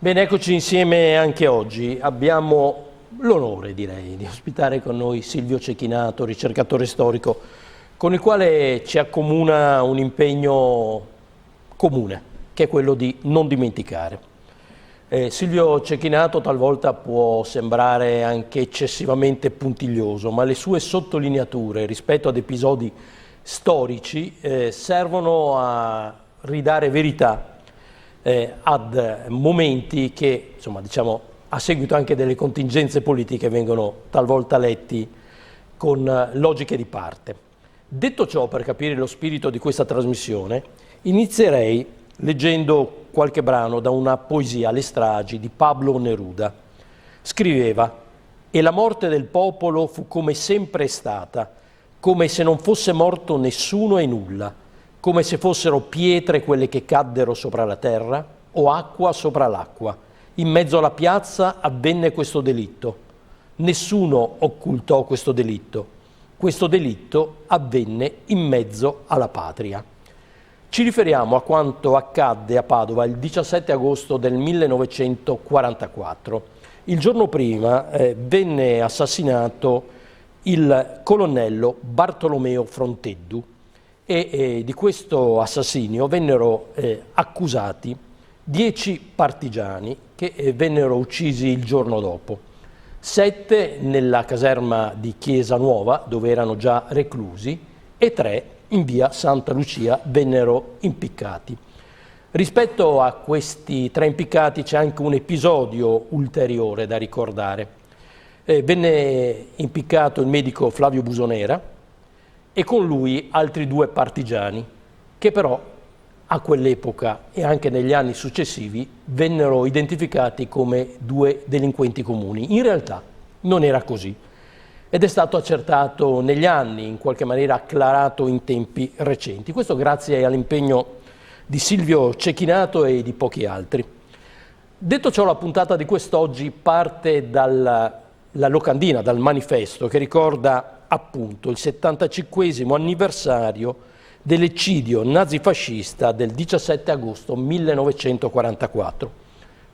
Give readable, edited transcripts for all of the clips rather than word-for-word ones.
Bene, eccoci insieme anche oggi. Abbiamo l'onore, direi, di ospitare con noi Silvio Cecchinato, ricercatore storico, con il quale ci accomuna un impegno comune, che è quello di non dimenticare. Silvio Cecchinato talvolta può sembrare anche eccessivamente puntiglioso, ma le sue sottolineature rispetto ad episodi storici servono a ridare verità ad momenti che, insomma, diciamo, a seguito anche delle contingenze politiche vengono talvolta letti con logiche di parte. Detto ciò, per capire lo spirito di questa trasmissione, inizierei leggendo qualche brano da una poesia, Le stragi, di Pablo Neruda. Scriveva: «E la morte del popolo fu come sempre è stata, come se non fosse morto nessuno e nulla, come se fossero pietre quelle che caddero sopra la terra o acqua sopra l'acqua. In mezzo alla piazza avvenne questo delitto. Nessuno occultò questo delitto. Questo delitto avvenne in mezzo alla patria». Ci riferiamo a quanto accadde a Padova il 17 agosto del 1944. Il giorno prima venne assassinato il colonnello Bartolomeo Fronteddu e di questo assassinio vennero accusati 10 partigiani che vennero uccisi il giorno dopo. 7 nella caserma di Chiesa Nuova, dove erano già reclusi, e 3 in via Santa Lucia vennero impiccati. Rispetto a questi 3 impiccati c'è anche un episodio ulteriore da ricordare. Venne impiccato il medico Flavio Busonera e con lui altri 2 partigiani che però a quell'epoca e anche negli anni successivi vennero identificati come 2 delinquenti comuni. In realtà non era così ed è stato accertato negli anni, in qualche maniera acclarato in tempi recenti. Questo grazie all'impegno di Silvio Cecchinato e di pochi altri. Detto ciò, la puntata di quest'oggi parte dalla locandina, dal manifesto che ricorda appunto il 75esimo anniversario dell'eccidio nazifascista del 17 agosto 1944.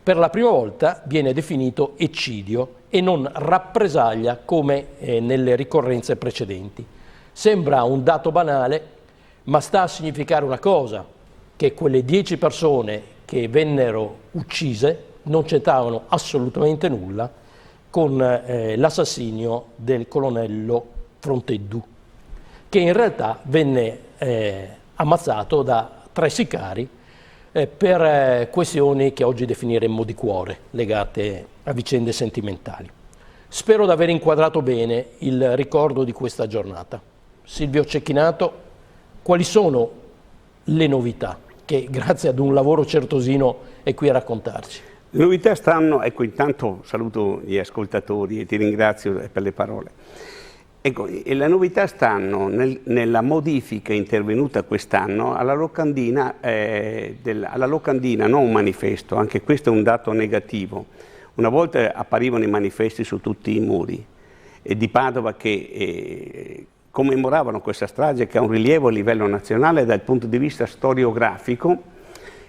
Per la prima volta viene definito eccidio e non rappresaglia come nelle ricorrenze precedenti. Sembra un dato banale, ma sta a significare una cosa, che quelle 10 persone che vennero uccise non c'entravano assolutamente nulla con l'assassinio del colonnello Fronteddu, che in realtà venne ammazzato da 3 sicari per questioni che oggi definiremmo di cuore, legate a vicende sentimentali. Spero di aver inquadrato bene il ricordo di questa giornata. Silvio Cecchinato, quali sono le novità che grazie ad un lavoro certosino è qui a raccontarci? Le novità stanno, ecco, intanto saluto gli ascoltatori e ti ringrazio per le parole. Ecco, e le novità stanno nella modifica intervenuta quest'anno alla locandina, non un manifesto, anche questo è un dato negativo. Una volta apparivano i manifesti su tutti i muri di Padova che commemoravano questa strage che ha un rilievo a livello nazionale dal punto di vista storiografico.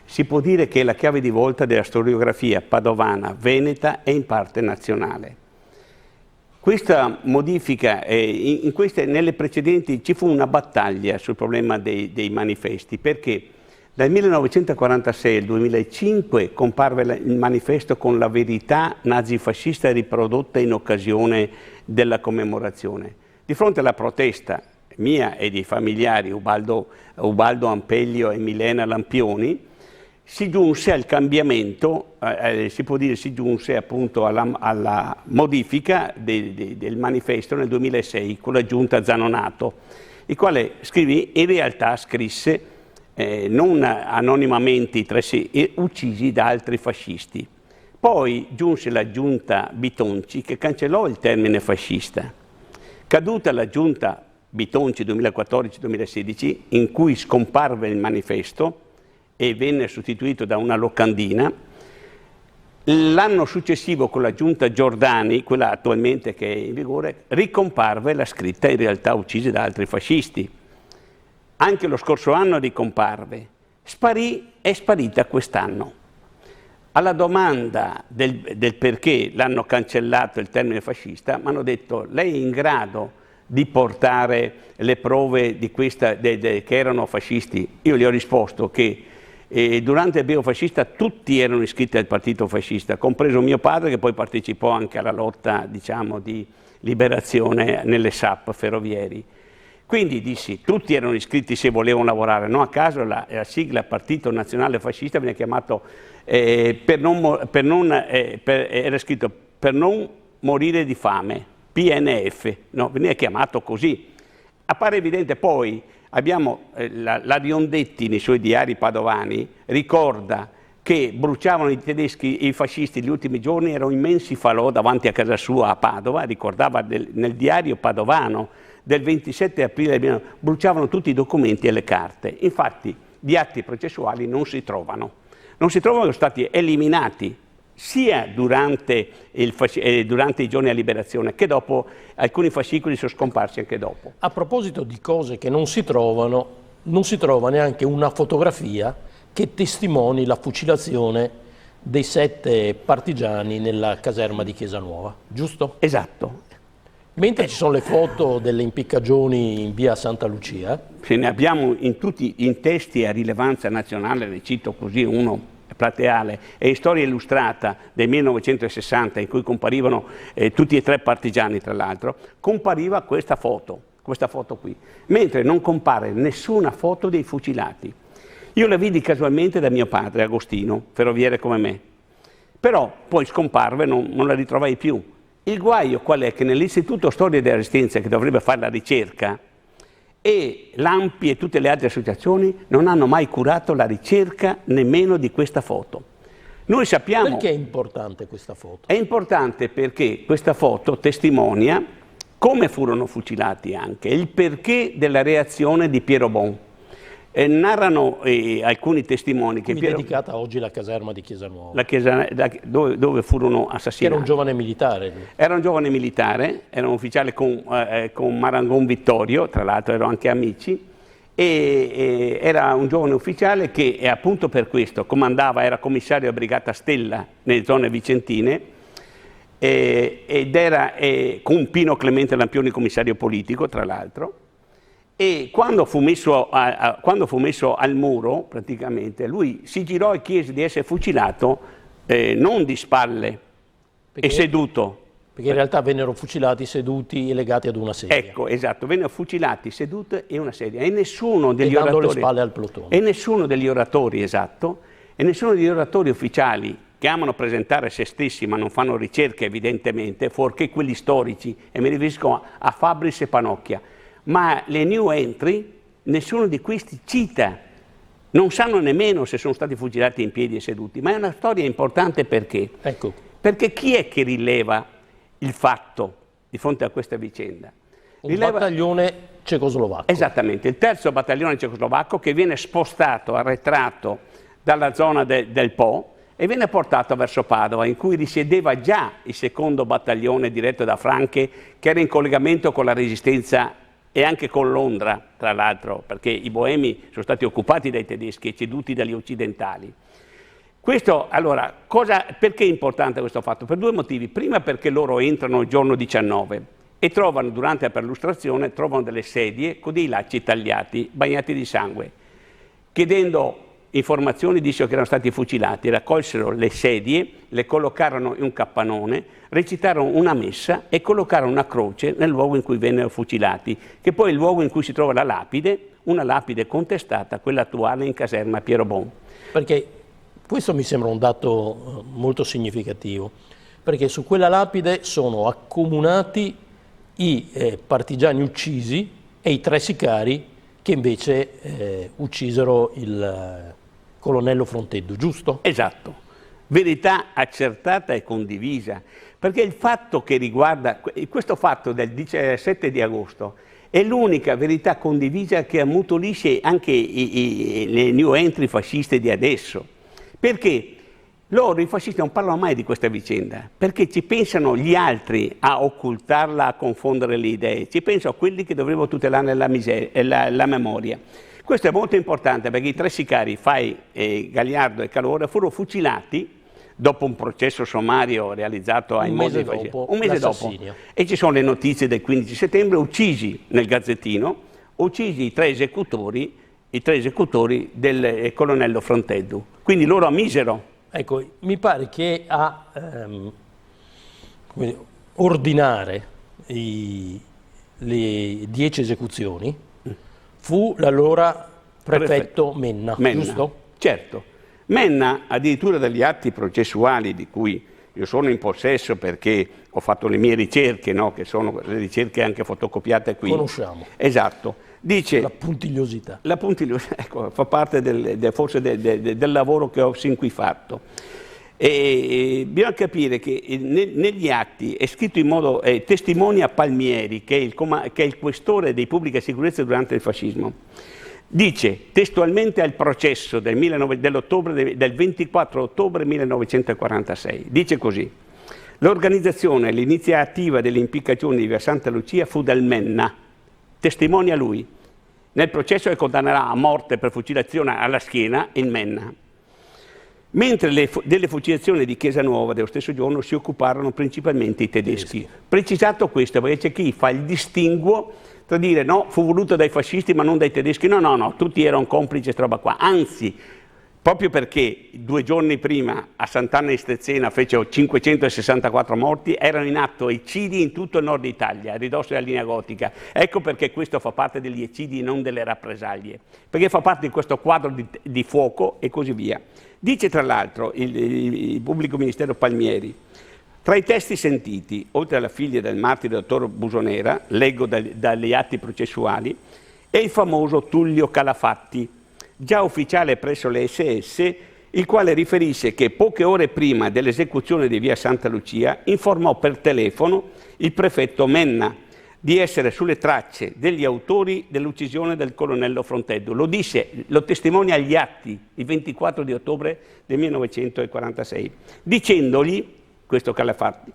Si può dire che è la chiave di volta della storiografia padovana, veneta e in parte nazionale. Questa modifica, nelle precedenti ci fu una battaglia sul problema dei manifesti, perché dal 1946 al 2005 comparve il manifesto con la verità nazifascista riprodotta in occasione della commemorazione. Di fronte alla protesta mia e dei familiari Ubaldo Ampelio e Milena Lampioni, si giunse al cambiamento, si può dire si giunse appunto alla modifica del manifesto nel 2006 con la giunta Zanonato, il quale in realtà scrisse non anonimamente i 3 uccisi da altri fascisti. Poi giunse la giunta Bitonci che cancellò il termine fascista. Caduta la giunta Bitonci 2014-2016, in cui scomparve il manifesto e venne sostituito da una locandina, l'anno successivo con la giunta Giordani, quella attualmente che è in vigore, ricomparve la scritta in realtà uccisi da altri fascisti. Anche lo scorso anno ricomparve, è sparita quest'anno. Alla domanda del perché l'hanno cancellato il termine fascista, mi hanno detto: lei è in grado di portare le prove di che erano fascisti? Io gli ho risposto che durante il periodo fascista tutti erano iscritti al partito fascista, compreso mio padre, che poi partecipò anche alla lotta, diciamo, di liberazione nelle SAP ferrovieri. Quindi dissi, tutti erano iscritti se volevano lavorare, non a caso la sigla Partito Nazionale Fascista viene chiamato, era scritto per non morire di fame, PNF, no? Veniva chiamato così. Appare evidente poi, abbiamo la Riondetti nei suoi diari padovani, ricorda che bruciavano i tedeschi, i fascisti, gli ultimi giorni, erano immensi falò davanti a casa sua a Padova, ricordava nel diario padovano del 27 aprile, bruciavano tutti i documenti e le carte. Infatti gli atti processuali non si trovano, sono stati eliminati sia durante i giorni a liberazione che dopo. Alcuni fascicoli sono scomparsi anche dopo. A proposito di cose che non si trovano, non si trova neanche una fotografia che testimoni la fucilazione dei 7 partigiani nella caserma di Chiesa Nuova, giusto? Esatto. Mentre ci sono le foto delle impiccagioni in via Santa Lucia. Ce ne abbiamo in testi a rilevanza nazionale, ne cito così uno plateale, e Storia Illustrata del 1960, in cui comparivano tutti e 3 partigiani, tra l'altro, compariva questa foto qui, mentre non compare nessuna foto dei fucilati. Io la vidi casualmente da mio padre, Agostino, ferroviere come me, però poi scomparve, non la ritrovai più. Il guaio qual è? Che nell'Istituto Storia della Resistenza, che dovrebbe fare la ricerca, e l'ANPI e tutte le altre associazioni non hanno mai curato la ricerca nemmeno di questa foto. Noi sappiamo... Perché è importante questa foto? È importante perché questa foto testimonia come furono fucilati anche, il perché della reazione di Piero Bon. Narrano alcuni testimoni che Piero... dedicata oggi la caserma di Chiesa Nuova. La chiesa, dove furono assassinati. Era un giovane militare. Era un giovane militare, era un ufficiale con Marangon Vittorio, tra l'altro erano anche amici, e era un giovane ufficiale che appunto per questo comandava, era commissario a Brigata Stella nelle zone vicentine, ed era con Pino Clemente Lampioni commissario politico, tra l'altro. E quando fu messo al muro, praticamente, lui si girò e chiese di essere fucilato non di spalle e seduto. Perché in realtà vennero fucilati seduti e legati ad una sedia. Ecco, esatto, vennero fucilati seduti e una sedia. E nessuno degli dando oratori... le spalle al plotone. E nessuno degli oratori, esatto, e nessuno degli oratori ufficiali che amano presentare se stessi ma non fanno ricerche evidentemente, fuorché quelli storici, e mi riferisco a Fabris e Panocchia, ma le new entry, nessuno di questi cita, non sanno nemmeno se sono stati fucilati in piedi e seduti, ma è una storia importante perché? Ecco. Perché chi è che rileva il fatto di fronte a questa vicenda? Un battaglione cecoslovacco. Esattamente, il 3° battaglione cecoslovacco che viene spostato, arretrato dalla zona del Po e viene portato verso Padova, in cui risiedeva già il 2° battaglione diretto da Franche, che era in collegamento con la resistenza e anche con Londra, tra l'altro, perché i boemi sono stati occupati dai tedeschi e ceduti dagli occidentali. Questo, allora, perché è importante questo fatto? Per 2 motivi. Prima perché loro entrano il giorno 19 e trovano, durante la perlustrazione, trovano delle sedie con dei lacci tagliati, bagnati di sangue. Chiedendo informazioni dissero che erano stati fucilati, raccolsero le sedie, le collocarono in un capannone, recitarono una messa e collocarono una croce nel luogo in cui vennero fucilati, che poi è il luogo in cui si trova la lapide, una lapide contestata, quella attuale in caserma Piero Bon. Perché questo mi sembra un dato molto significativo, perché su quella lapide sono accomunati i partigiani uccisi e i 3 sicari che invece uccisero il colonnello Fronteddu, giusto? Esatto, verità accertata e condivisa, perché il fatto che riguarda, questo fatto del 17 di agosto è l'unica verità condivisa che ammutolisce anche le new entry fasciste di adesso, perché loro, i fascisti, non parlano mai di questa vicenda, perché ci pensano gli altri a occultarla, a confondere le idee, ci pensano quelli che dovrebbero tutelare la memoria. Questo è molto importante perché i 3 sicari, Fai, Gagliardo e Calore, furono fucilati dopo un processo sommario realizzato ai mesi dopo un mese dopo. E ci sono le notizie del 15 settembre, uccisi nel Gazzettino, uccisi i tre esecutori del colonnello Fronteddu. Quindi loro a misero. Ecco, mi pare che a ordinare le 10 esecuzioni fu l'allora prefetto Menna, giusto? Certo. Menna, addirittura dagli atti processuali di cui io sono in possesso perché ho fatto le mie ricerche, no? Che sono le ricerche anche fotocopiate qui. Conosciamo. Esatto. Dice, la puntigliosità. La puntigliosità, ecco, fa parte forse del lavoro che ho sin qui fatto. E bisogna capire che negli atti è scritto in modo, testimonia Palmieri, che è il questore di pubblica sicurezza durante il fascismo. Dice testualmente al processo del 24 ottobre 1946, dice così: l'organizzazione e l'iniziativa delle impiccagioni di via Santa Lucia fu del Menna, testimonia lui. Nel processo che condannerà a morte per fucilazione alla schiena il Menna. Mentre delle fucilazioni di Chiesa Nuova dello stesso giorno si occuparono principalmente i tedeschi. Precisato questo, perché c'è chi fa il distinguo tra dire no, fu voluto dai fascisti ma non dai tedeschi. No, tutti erano complici questa roba qua. Anzi, proprio perché 2 giorni prima a Sant'Anna di Stezzena fecero 564 morti, erano in atto eccidi in tutto il nord Italia, a ridosso della linea gotica. Ecco perché questo fa parte degli eccidi e non delle rappresaglie, perché fa parte di questo quadro di fuoco e così via. Dice tra l'altro il pubblico ministero Palmieri: tra i testi sentiti, oltre alla figlia del martire dottor Busonera, leggo dagli atti processuali, è il famoso Tullio Calafatti, già ufficiale presso le SS, il quale riferisce che poche ore prima dell'esecuzione di via Santa Lucia informò per telefono il prefetto Menna di essere sulle tracce degli autori dell'uccisione del colonnello Fronteddu. Lo disse, lo testimonia agli atti, il 24 di ottobre del 1946, dicendogli, questo Calafatti,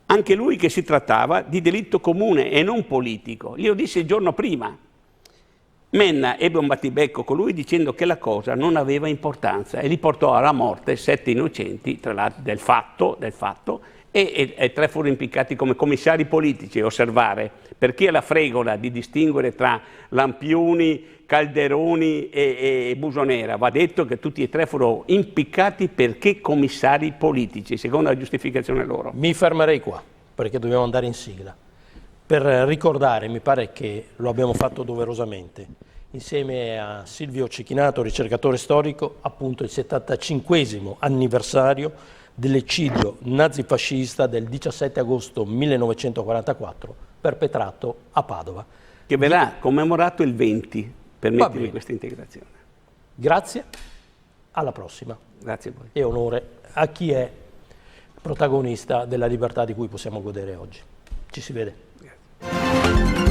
anche lui che si trattava di delitto comune e non politico. Glielo disse il giorno prima. Menna ebbe un battibecco con lui dicendo che la cosa non aveva importanza e li portò alla morte 7 innocenti, tra l'altro del fatto, e 3 furono impiccati come commissari politici. Osservare, per chi ha la fregola di distinguere tra Lampioni, Calderoni e Busonera, va detto che tutti e 3 furono impiccati perché commissari politici, secondo la giustificazione loro. Mi fermerei qua, perché dobbiamo andare in sigla. Per ricordare, mi pare che lo abbiamo fatto doverosamente, insieme a Silvio Cecchinato, ricercatore storico, appunto il 75° anniversario dell'eccidio nazifascista del 17 agosto 1944 perpetrato a Padova. Che verrà commemorato il 20, permettimi questa integrazione. Grazie, alla prossima. Grazie a voi. E onore a chi è protagonista della libertà di cui possiamo godere oggi. Ci si vede. Grazie.